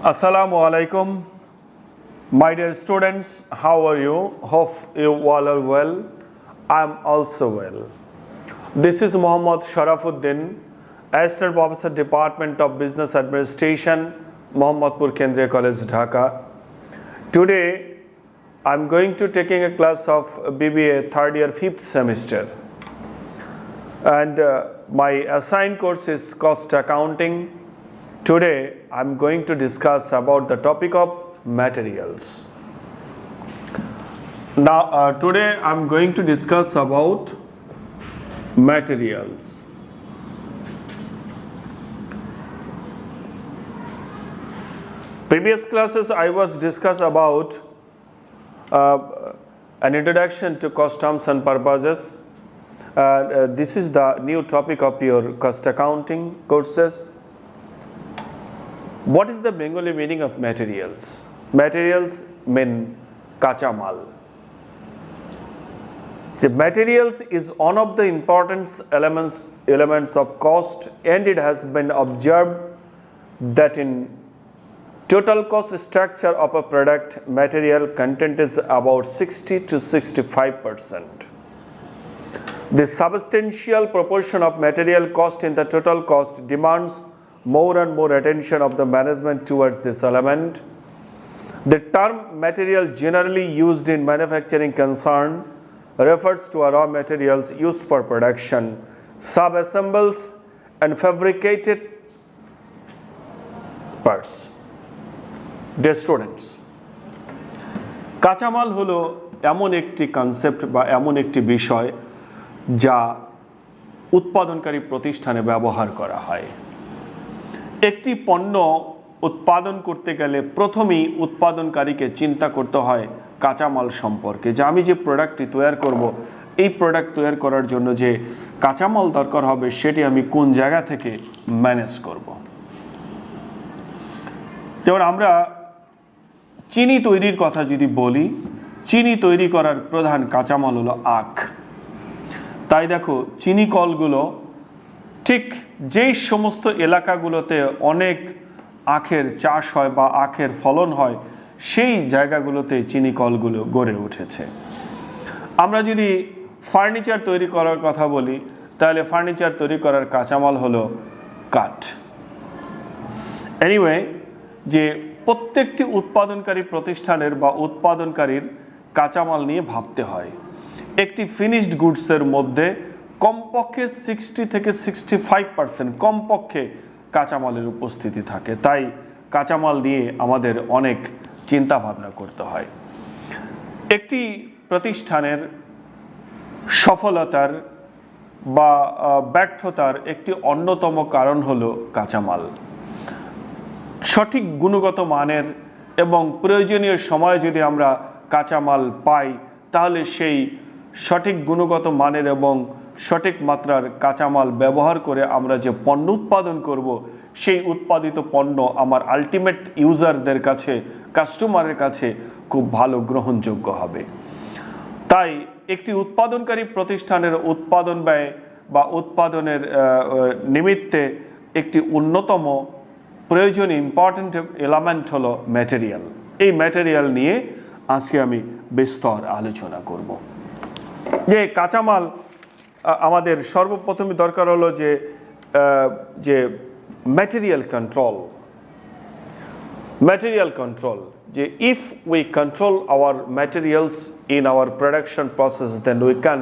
Assalamu alaikum. My dear students, how are you? Hope you all are well. I am also well. This is Muhammad Sharafuddin, Assistant Professor, Department of Business Administration, Mohammadpur Kendriya College, Dhaka. Today, I am going to taking a class of BBA third year 5th semester. And my assigned course is Cost Accounting. Today, I am going to discuss about the topic of materials. Now, today I am going to discuss about materials. Previous classes I was discuss about an introduction to cost terms and purposes. This is the new topic of your cost accounting courses. What is the Bengali meaning of materials? Materials mean kacha mal. So materials is one of the important elements of cost, and it has been observed that in total cost structure of a product, material content is about 60 to 65%. The substantial proportion of material cost in the total cost demands more and more attention of the management towards this element. The term material generally used in manufacturing concern refers to raw materials used for production, sub-assembles and fabricated parts. Dear students, কাঁচামাল হলো এমন একটি concept বা এমন একটি বিষয় যা উৎপাদনকারী প্রতিষ্ঠানে ব্যবহার করা হয়। একটি পণ্য উৎপাদন করতে গেলে প্রথমেই উৎপাদনকারীকে চিন্তা করতে হয় কাঁচামাল সম্পর্কে, যে আমি যে প্রোডাক্টটি তৈরি করব, এই প্রোডাক্ট তৈরি করার জন্য যে কাঁচামাল দরকার হবে সেটি আমি কোন জায়গা থেকে ম্যানেজ করব। যেমন আমরা চিনি তৈরির কথা যদি বলি, চিনি তৈরি করার প্রধান কাঁচামাল হলো আখ। তাই দেখো চিনি কলগুলো ঠিক যেই সমস্ত এলাকাগুলোতে অনেক আখের চাষ হয় বা আখের ফলন হয়, সেই জায়গাগুলোতে চিনি কলগুলো গড়ে উঠেছে। আমরা যদি ফার্নিচার তৈরি করার কথা বলি, তাহলে ফার্নিচার তৈরি করার কাঁচামাল হলো কাঠ। এনিওয়ে, যে প্রত্যেকটি উৎপাদনকারী প্রতিষ্ঠানের বা উৎপাদনকারীর কাঁচামাল নিয়ে ভাবতে হয়। একটি ফিনিশড গুডসের মধ্যে কমপক্ষে 60 থেকে 65% কমপক্ষে কাঁচামালের উপস্থিতি থাকে। তাই কাঁচামাল নিয়ে আমাদের অনেক চিন্তা ভাবনা করতে হয়। একটি প্রতিষ্ঠানের সফলতার বা ব্যর্থতার একটি অন্যতম কারণ হলো কাঁচামাল। সঠিক গুণগত মানের এবং প্রয়োজনীয় সময়ে যদি আমরা কাঁচামাল পাই, তাহলে সেই সঠিক গুণগত মানের এবং সঠিক মাত্রার কাঁচামাল ব্যবহার করে আমরা যে পণ্য উৎপাদন করব, সেই উৎপাদিত পণ্য আমার আলটিমেট ইউজারদের কাছে, কাস্টমারের কাছে খুব ভালো গ্রহণযোগ্য হবে। তাই একটি উৎপাদনকারী প্রতিষ্ঠানের উৎপাদন ব্যয় বা উৎপাদনের নিমিত্তে একটি অন্যতম প্রয়োজনীয় ইম্পর্ট্যান্ট এলিমেন্ট হলো ম্যাটেরিয়াল। এই ম্যাটেরিয়াল নিয়ে আজকে আমি বিস্তর আলোচনা করব। যে কাঁচামাল আমাদের সর্বপ্রথমে দরকার হলো যে ম্যাটেরিয়াল কন্ট্রোল, যে if we control our materials in our production process, then we can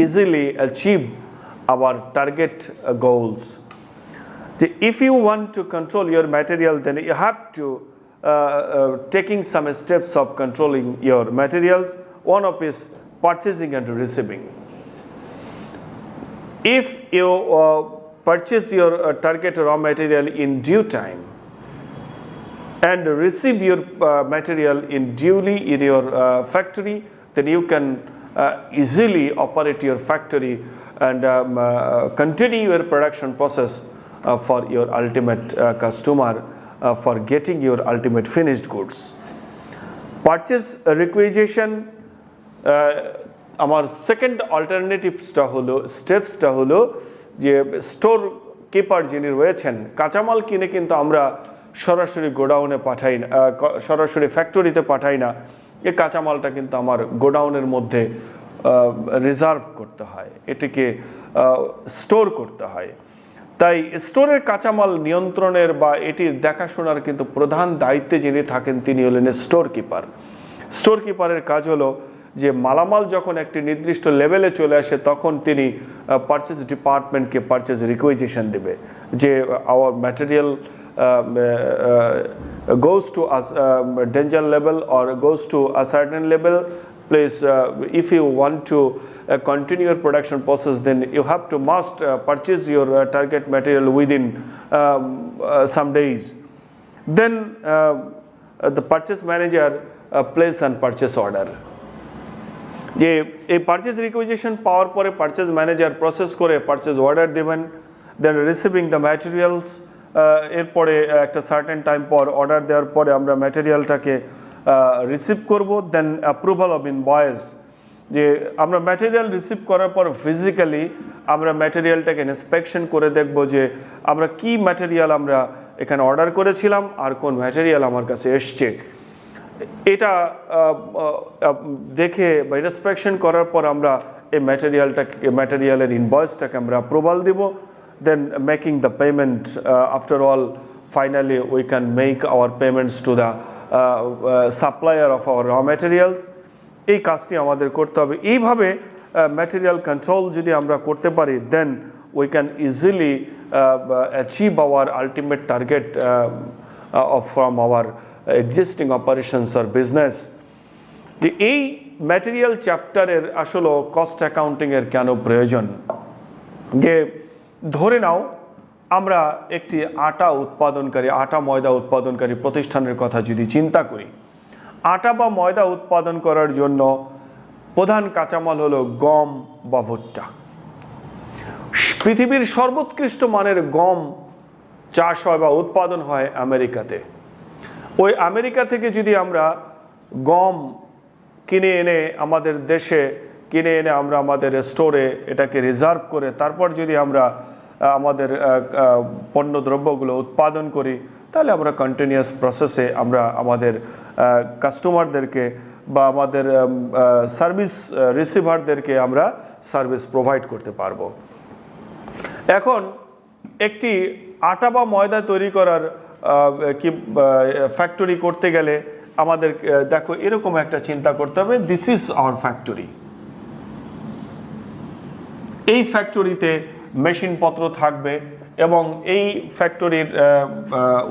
easily achieve our target goals. যে if you want to control your material, then you have to taking some steps of controlling your materials. One of is purchasing and receiving. If you purchase your target raw material in due time and receive your material in duly in your factory, then you can easily operate your factory and continue your production process for your ultimate customer, for getting your ultimate finished goods. Purchase requisition, আমার second স্টেপসটা হলো যে store keeper যিনি রয়েছেন, কাঁচামাল কিনে কিন্তু আমরা সরাসরি গোডাউনে পাঠাই না, সরাসরি ফ্যাক্টরিতে পাঠাই না, এই কাঁচামালটা কিন্তু আমার গোডাউনের মধ্যে রিজার্ভ করতে হয়, এটিকে স্টোর করতে হয়। তাই স্টোরের কাঁচামাল নিয়ন্ত্রণের বা এটির দেখাশোনার কিন্তু প্রধান দায়িত্বে যিনি থাকেন তিনি হলেন স্টোর কিপার। স্টোর কিপারের কাজ হলো যে মালামাল যখন একটি নির্দিষ্ট লেভেলে চলে আসে তখন তিনি পারচেজ ডিপার্টমেন্টকে পারচেজ রিকুইজিশন দেবে যে our material goes to a danger level or goes to a certain level. Please, if you want to continue your production process, then you have to must purchase your target material within some days. Then the purchase manager place an purchase order. যে এই purchase requisition পাওয়ার পরে purchase manager process করে purchase order দেবেন, দেন receiving the materials. এরপরে একটা certain time পর order দেওয়ার পরে আমরা ম্যাটেরিয়ালটাকে রিসিভ করব, দেন অ্যাপ্রুভাল অফ ইনভয়েস। যে আমরা ম্যাটেরিয়াল রিসিভ করার পর ফিজিক্যালি আমরা ম্যাটেরিয়ালটাকে ইন্সপেকশন করে দেখব যে আমরা কি ম্যাটেরিয়াল আমরা এখানে অর্ডার করেছিলাম আর কোন ম্যাটেরিয়াল আমার কাছে এসছে। এটা দেখে বা ইন্সপেকশন করার পর আমরা এই ম্যাটেরিয়ালের ইনভয়েসটাকে আমরা অ্যাপ্রুভাল দিব, then making the payment. After all, finally we can make our payments to the supplier of our raw materials. এই কাজটি আমাদের করতে হবে। এইভাবে ম্যাটেরিয়াল কন্ট্রোল যদি আমরা করতে পারি, then we can easily achieve our ultimate target from our existing operations or business. এই ম্যাটেরিয়াল চ্যাপ্টারের আসলে কস্ট অ্যাকাউন্টিংয়ের কেন প্রয়োজন? যে ধরে নাও আমরা একটি আটা উৎপাদনকারী, আটা ময়দা উৎপাদনকারী প্রতিষ্ঠানের কথা যদি চিন্তা করি, আটা বা ময়দা উৎপাদন করার জন্য প্রধান কাঁচামাল হলো গম বা ভুট্টা। পৃথিবীর সর্বোৎকৃষ্ট মানের গম চাষ হয় বা উৎপাদন হয় আমেরিকাতে। ওই আমেরিকা থেকে যদি আমরা গম কিনে এনে আমাদের দেশে কিনে এনে আমরা আমাদের স্টোরে এটাকে রিজার্ভ করে তারপর যদি আমরা আমাদের পণ্যদ্রব্যগুলো উৎপাদন করি, তাহলে আমরা কন্টিনিউয়াস প্রসেসে আমরা আমাদের কাস্টমারদেরকে বা আমাদের সার্ভিস রিসিভারদেরকে আমরা সার্ভিস প্রোভাইড করতে পারবো। এখন একটি আটা বা ময়দা তৈরি করার কি ফ্যাক্টরি করতে গেলে আমাদের দেখো এরকম একটা চিন্তা করতে হবে, দিস ইজ আওয়ার ফ্যাক্টরি। এই ফ্যাক্টরিতে মেশিনপত্র থাকবে এবং এই ফ্যাক্টরির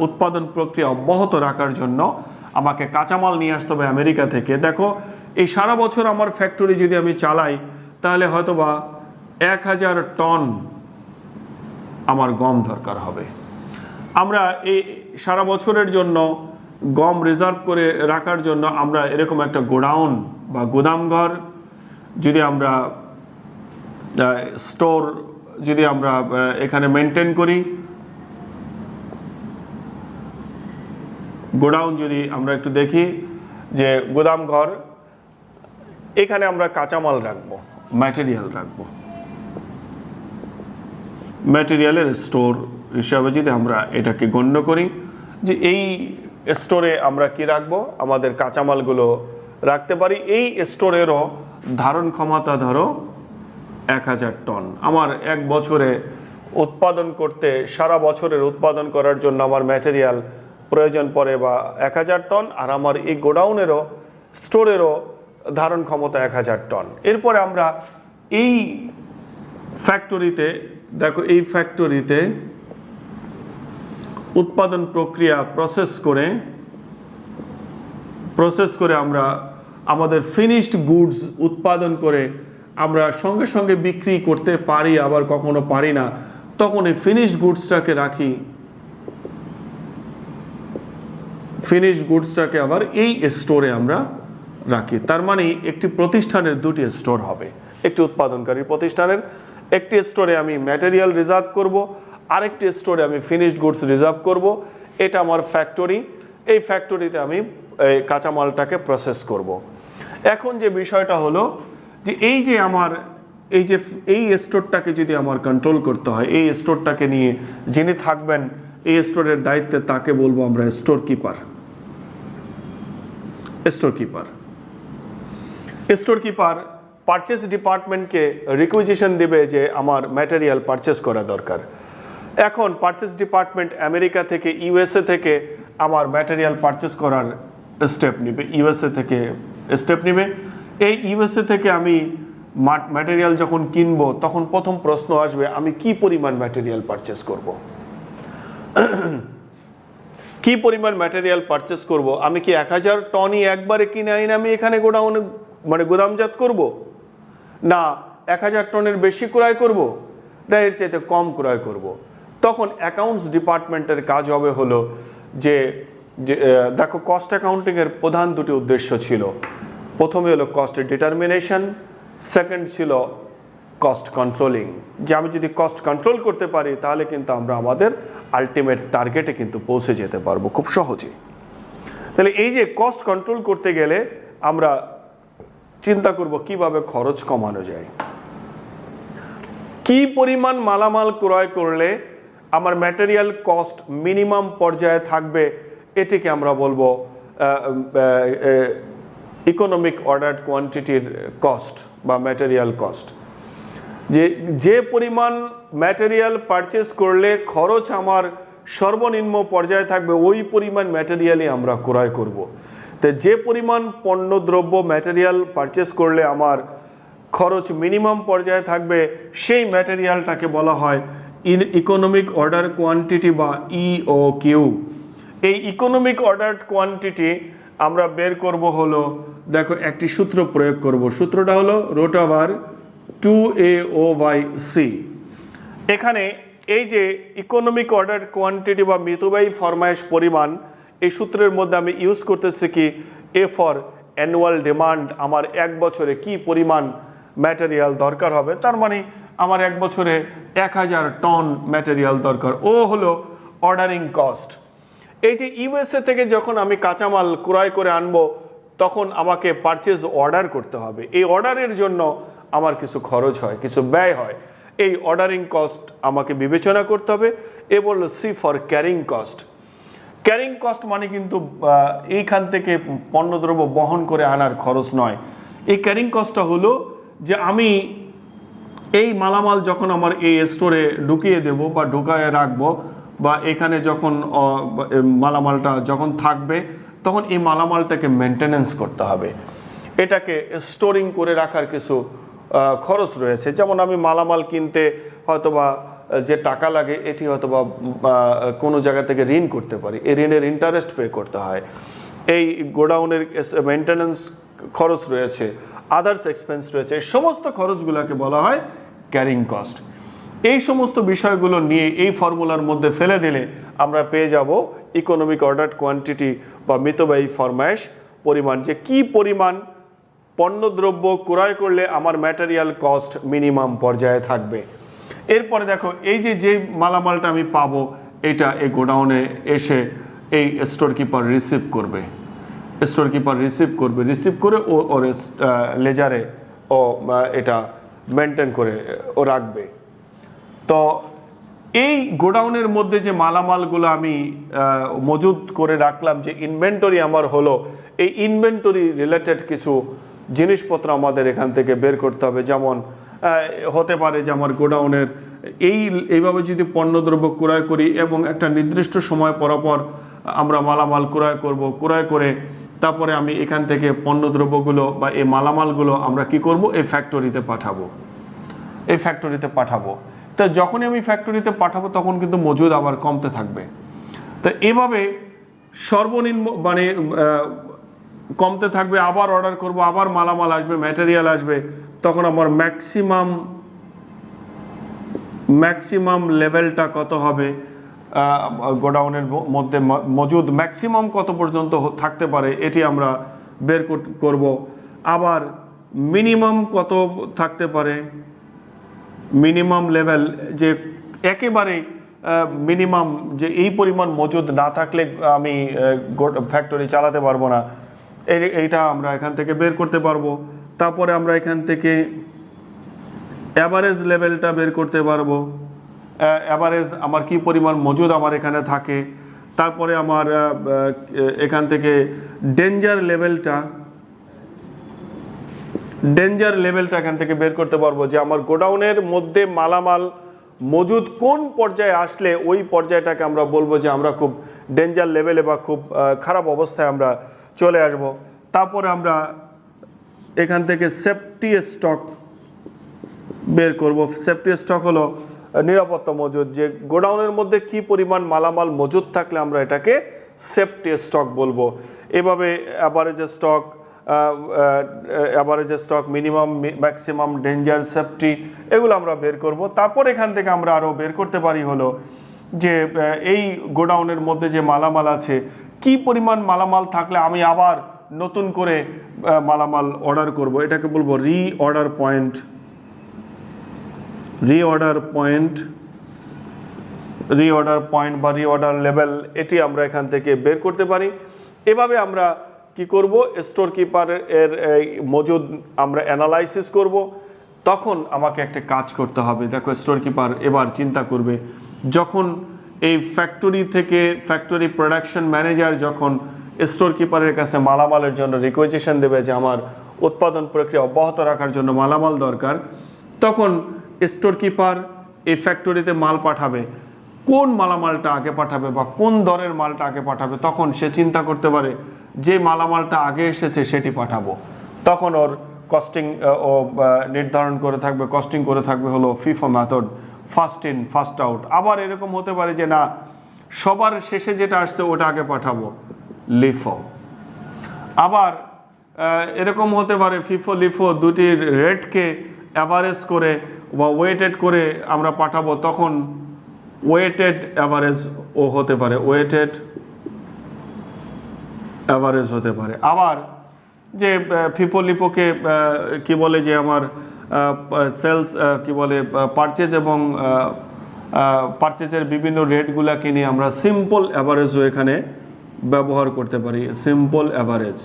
উৎপাদন প্রক্রিয়া অব্যাহত রাখার জন্য আমাকে কাঁচামাল নিয়ে আসতে হবে আমেরিকা থেকে। দেখো এই সারা বছর আমার ফ্যাক্টরি যদি আমি চালাই তাহলে হয়তোবা 1000 টন আমার গম দরকার হবে। আমরা এই সারা বছরের জন্য গম রিজার্ভ করে রাখার জন্য আমরা এরকম একটা গোডাউন বা গুদামঘর যদি আমরা স্টোর যদি আমরা এখানে মেনটেন করি, গোডাউন যদি আমরা একটু দেখি যে গুদামঘর, এখানে আমরা কাঁচামাল রাখবো, ম্যাটেরিয়াল রাখবো, ম্যাটেরিয়ালের স্টোর হিসাবে যদি আমরা এটাকে গণ্য করি যে এই স্টোরে আমরা কি রাখবো, আমাদের কাঁচামালগুলো রাখতে পারি। এই স্টোরেরও ধারণ ক্ষমতা ধরো 1000 টন। আমার এক বছরে উৎপাদন করতে, সারা বছরের উৎপাদন করার জন্য আমার ম্যাটেরিয়াল প্রয়োজন পড়ে বা 1000 টন, আর আমার এই গোডাউনেরও স্টোরেরও ধারণ ক্ষমতা 1000 টন। এরপরে আমরা এই ফ্যাক্টরিতে দেখো, এই ফ্যাক্টরিতে উৎপাদন প্রক্রিয়া প্রসেস করে আমরা আমাদের ফিনিশড গুডস উৎপাদন করে আমরা সঙ্গে সঙ্গে বিক্রি করতে পারি, আবার কখনো পারি না, তখন এই ফিনিশড গুডসটাকে রাখি, ফিনিশড গুডসটাকে আবার এই স্টোরে আমরা রাখি। তার মানে একটি প্রতিষ্ঠানের দুটি স্টোর হবে। একটি উৎপাদনকারী প্রতিষ্ঠানের একটি স্টোরে আমি ম্যাটেরিয়াল রিজার্ভ করব, আরেকটি স্টোরে আমি ফিনিশড গুডস রিজার্ভ করব। এটা আমার ফ্যাক্টরি। এই ফ্যাক্টরিতে আমি কাঁচামালটাকে প্রসেস করব। এখন যে বিষয়টা হলো যে এই যে আমার এই স্টোরটাকে যদি আমার কন্ট্রোল করতে হয়, এই স্টোরটাকে নিয়ে যিনি থাকবেন এই স্টোরের দায়িত্বে তাকে বলবো আমরা store keeper. Store keeper purchase ডিপার্টমেন্টকে রিকুইজিশন দিবে যে আমার ম্যাটেরিয়াল পারচেস করা দরকার। এখন পারচেস ডিপার্টমেন্ট আমেরিকা থেকে ইউএসএ থেকে আমার ম্যাটেরিয়াল পারচেস করার স্টেপ নেবে, ইউএসএ থেকে স্টেপ নেবে। এই ইউএসএ থেকে আমি ম্যাটেরিয়াল যখন কিনবো তখন প্রথম প্রশ্ন আসবে আমি কি পরিমাণ ম্যাটেরিয়াল পারচেস করব। কি পরিমাণ ম্যাটেরিয়াল পারচেস করব? আমি কি 1000 টনই একবারে কিনে আইন আমি এখানে গোডাউনে গোদামজাত করব, না 1000 টনের বেশি ক্রয় করব, না এর চাইতে কম ক্রয় করব? তখন অ্যাকাউন্টস ডিপার্টমেন্টের কাজ হবে হলো যে দেখো কস্ট অ্যাকাউন্টিং এর প্রধান দুটি উদ্দেশ্য ছিল। প্রথমে হলো কস্ট ডিটারমিনেশন, সেকেন্ড ছিল কস্ট কন্ট্রোলিং, যে আমি যদি কস্ট কন্ট্রোল করতে পারি তাহলে কিন্তু আমরা আমাদের আলটিমেট টার্গেটে কিন্তু পৌঁছে যেতে পারবো খুব সহজে। তাহলে এই যে কস্ট কন্ট্রোল করতে গেলে আমরা চিন্তা করব কিভাবে খরচ কমানো যায়, কি পরিমাণ মালামাল ক্রয় করলে আমার ম্যাটেরিয়াল কস্ট মিনিমাম পর্যায়ে থাকবে, এটিকে আমরা বলবো ইকোনমিক অর্ডার্ড কোয়ান্টিটির কস্ট বা ম্যাটেরিয়াল কস্ট। যে পরিমাণ ম্যাটেরিয়াল পারচেস করলে খরচ আমার সর্বনিম্ন পর্যায়ে থাকবে ওই পরিমাণ ম্যাটেরিয়ালই আমরা ক্রয় করব। তো যে পরিমাণ পণ্যদ্রব্য ম্যাটেরিয়াল পারচেস করলে আমার খরচ মিনিমাম পর্যায়ে থাকবে সেই ম্যাটেরিয়ালটাকে বলা হয় ইকোনমিক অর্ডার কোয়ান্টিটি বা ইওকিউ। এই ইকোনমিক অর্ডার কোয়ান্টিটি আমরা বের করব হলো, দেখো একটি সূত্র প্রয়োগ করব। সূত্রটা হলো √2AO/C। এখানে এই যে ইকোনমিক অর্ডার কোয়ান্টিটি বা মিতব্যয়ী ফরমায়েশ পরিমাণ, এই সূত্রের মধ্যে আমি ইউজ করতেছি কি এ ফর অ্যানুয়াল ডিমান্ড, আমার এক বছরে কি পরিমাণ ম্যাটেরিয়াল দরকার হবে, তার মানে আমার এক বছরে 1000 টন ম্যাটেরিয়াল দরকার। ও হলো অর্ডারিং কস্ট। এই যে ইউএসএ থেকে যখন আমি কাঁচামাল ক্রয় করে আনবো তখন আমাকে পারচেজ অর্ডার করতে হবে। এই অর্ডারের জন্য আমার কিছু খরচ হয়, কিছু ব্যয় হয়। এই অর্ডারিং কস্ট আমাকে বিবেচনা করতে হবে। এ বললো C for carrying cost. Carrying cost মানে কিন্তু এইখান থেকে পণ্যদ্রব্য বহন করে আনার খরচ নয়। এই ক্যারিং কস্টটা হলো যে আমি এই মালামাল যখন আমার এই স্টোরে ঢুকিয়ে দেব বা ঢুকায় রাখবো বা এখানে যখন মালামালটা যখন থাকবে তখন এই মালামালটাকে মেনটেনেন্স করতে হবে, এটাকে স্টোরিং করে রাখার কিছু খরচ রয়েছে। যেমন আমি মালামাল কিনতে হয়তোবা যে টাকা লাগে এটি হয়তোবা কোনো জায়গা থেকে ঋণ করতে পারি, এই ঋণের ইন্টারেস্ট পে করতে হয়। এই গোডাউনের মেনটেনেন্স খরচ রয়েছে, আদার্স এক্সপেন্স রয়েছে, এই সমস্ত খরচগুলোকে বলা হয় ক্যারিং কস্ট। এই সমস্ত বিষয়গুলো নিয়ে এই ফর্মুলার মধ্যে ফেলে দিলে আমরা পেয়ে যাব ইকোনমিক অর্ডার কোয়ান্টিটি বা মিতব্যয়ী ফরমায়েশ পরিমাণ, যে কি পরিমাণ পণ্যদ্রব্য ক্রয় করলে আমার ম্যাটেরিয়াল কস্ট মিনিমাম পর্যায়ে থাকবে। এরপরে দেখো এই যে মালামালটা আমি পাবো এটা এই গোডাউনে এসে এই স্টোর কিপার রিসিভ করবে, রিসিভ করে ওর লেজারে ও এটা মেনটেন করে ও রাখবে। তো এই গোডাউনের মধ্যে যে মালামালগুলো আমি মজুদ করে রাখলাম, যে ইনভেন্টরি আমার হলো, এই ইনভেন্টরি রিলেটেড কিছু জিনিসপত্র আমাদের এখান থেকে বের করতে হবে। যেমন হতে পারে যে আমার গোডাউনের এইভাবে যদি পণ্যদ্রব্য ক্রয় করি এবং একটা নির্দিষ্ট সময় পরপর আমরা মালামাল ক্রয় করে তারপরে আমি এখান থেকে পণ্যদ্রব্যগুলো বা এই মালামালগুলো আমরা কি করব, এই ফ্যাক্টরিতে পাঠাবো। তা যখনই আমি ফ্যাক্টরিতে পাঠাবো তখন কিন্তু মজুদ আবার কমতে থাকবে। তো এভাবে সর্বনিম্ন মানে কমতে থাকবে, আবার অর্ডার করব, আবার মালামাল আসবে, ম্যাটেরিয়াল আসবে, তখন আমার ম্যাক্সিমাম লেভেলটা কত হবে গোডাউনের মধ্যে মজুদ ম্যাক্সিমাম কত পর্যন্ত থাকতে পারে এটি আমরা বের করব। আবার মিনিমাম কত থাকতে পারে, মিনিমাম লেভেল যে একেবারে মিনিমাম যে এই পরিমাণ মজুদ না থাকলে আমি ফ্যাক্টরি চালাতে পারবো না, এইটা আমরা এখান থেকে বের করতে পারবো। তারপরে আমরা এখান থেকে অ্যাভারেজ লেভেলটা বের করতে পারবো, অ্যাভারেজ আমার কি পরিমাণ মজুদ আমার এখানে থাকে। তারপরে আমার এখান থেকে ডেঞ্জার লেভেলটা এখান থেকে বের করতে পারবো, যে আমার গোডাউনের মধ্যে মালামাল মজুদ কোন পর্যায়ে আসলে ওই পর্যায়টাকে আমরা বলবো যে আমরা খুব ডেঞ্জার লেভেলে বা খুব খারাপ অবস্থায় আমরা চলে আসব। তারপরে আমরা এখান থেকে সেফটি স্টক বের করব। সেফটি স্টক হলো নিরাপত্তা মজুদ, যে গোডাউনের মধ্যে কি পরিমাণ মালামাল মজুদ থাকলে আমরা এটাকে সেফটি স্টক বলবো। এভাবে average stock, minimum, maximum, danger, safety, এগুলো আমরা বের করব। তারপর এখান থেকে আমরা আরও বের করতে পারি হলো যে এই গোডাউনের মধ্যে যে মালামাল আছে কি পরিমাণ মালামাল থাকলে আমি আবার নতুন করে মালামাল অর্ডার করব, এটাকে বলবো রিঅর্ডার পয়েন্ট বা রিঅর্ডার লেভেল। এটি আমরা এখান থেকে বের করতে পারি। এভাবে আমরা কি করব, স্টোর কিপারের মজুদ আমরা অ্যানালাইসিস করব। তখন আমাকে একটা কাজ করতে হবে। দেখো, স্টোর কিপার এবার চিন্তা করবে, যখন এই ফ্যাক্টরি প্রোডাকশন ম্যানেজার যখন স্টোর কিপারের কাছে মালামালের জন্য রিকোয়েজিশন দেবে যে আমার উৎপাদন প্রক্রিয়া অব্যাহত রাখার জন্য মালামাল দরকার, তখন স্টোর কিপার এই ফ্যাক্টরিতে মাল পাঠাবে, কোন মালামালটা আগে পাঠাবে বা কোন দরের মালটা আগে পাঠাবে। তখন সে চিন্তা করতে পারে যে মালামালটা আগে এসেছে সেটি পাঠাবো। তখন ওর কস্টিং নির্ধারণ করে থাকবে, কস্টিং করে থাকবে হলো FIFO method, first in first out. আবার এরকম হতে পারে যে না, সবার শেষে যেটা আসছে ওটা আগে পাঠাবো, লিফো। আবার এরকম হতে পারে ফিফো লিফো দুটির রেটকে অ্যাভারেজ করে বা ওয়েটেড করে আমরা পাঠাবো, তখন ওয়েটেড অ্যাভারেজ হতে পারে, ওয়েটেড অ্যাভারেজ হতে পারে। আবার যে ফিফো লিফোকে কি বলে যে আমার সেলস কি বলে পারচেজ এবং পারচেজের বিভিন্ন রেটগুলোকে নিয়ে আমরা সিম্পল অ্যাভারেজও এখানে ব্যবহার করতে পারি, সিম্পল অ্যাভারেজ।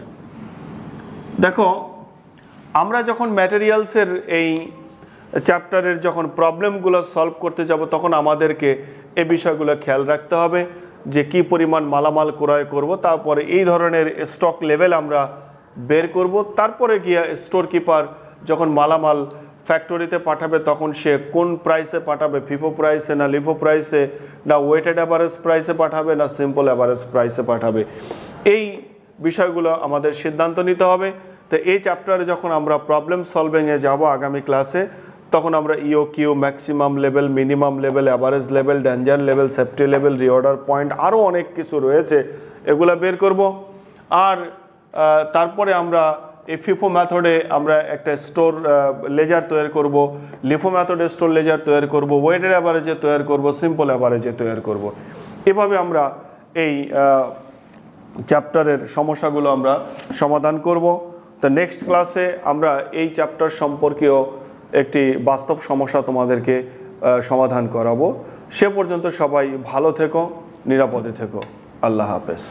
দেখো, আমরা যখন ম্যাটেরিয়ালসের এই চ্যাপ্টারের যখন প্রবলেমগুলো সলভ করতে যাব, তখন আমাদেরকে এই বিষয়গুলো খেয়াল রাখতে হবে যে কি পরিমাণ মালামাল ক্রয় করব। তারপরে এই ধরনের স্টক লেভেল আমরা বের করব। তারপরে গিয়ে স্টোর কিপার যখন মালামাল ফ্যাক্টরিতে পাঠাবে তখন সে কোন প্রাইসে পাঠাবে, ফিফো প্রাইসে না লিফো প্রাইসে না ওয়েটেড অ্যাভারেজ প্রাইসে পাঠাবে না সিম্পল অ্যাভারেজ প্রাইসে পাঠাবে, এই বিষয়গুলো আমাদের সিদ্ধান্ত নিতে হবে। তো এই চ্যাপ্টারে যখন আমরা প্রবলেম সলভিংয়ে যাব আগামী ক্লাসে, তখন আমরা EOQ, maximum level, minimum level, average level, danger level, safety level, reorder point, আরও অনেক কিছু রয়েছে, এগুলা বের করব। আর তারপরে আমরা এই ফিফো মেথডে আমরা একটা স্টোর লেজার তৈরি করব, লিফো মেথডে স্টোর লেজার তৈরি করব, ওয়েটেড অ্যাভারেজে তৈরি করব, সিম্পল অ্যাভারেজে তৈরি করব। এভাবে আমরা এই চ্যাপ্টারের সমস্যাগুলো আমরা সমাধান করব। তো নেক্সট ক্লাসে আমরা এই চ্যাপ্টার সম্পর্কেও একটি বাস্তব সমস্যা তোমাদেরকে সমাধান করাবো। সে পর্যন্ত সবাই ভালো থেকো, নিরাপদে থেকো। আল্লাহ হাফেজ।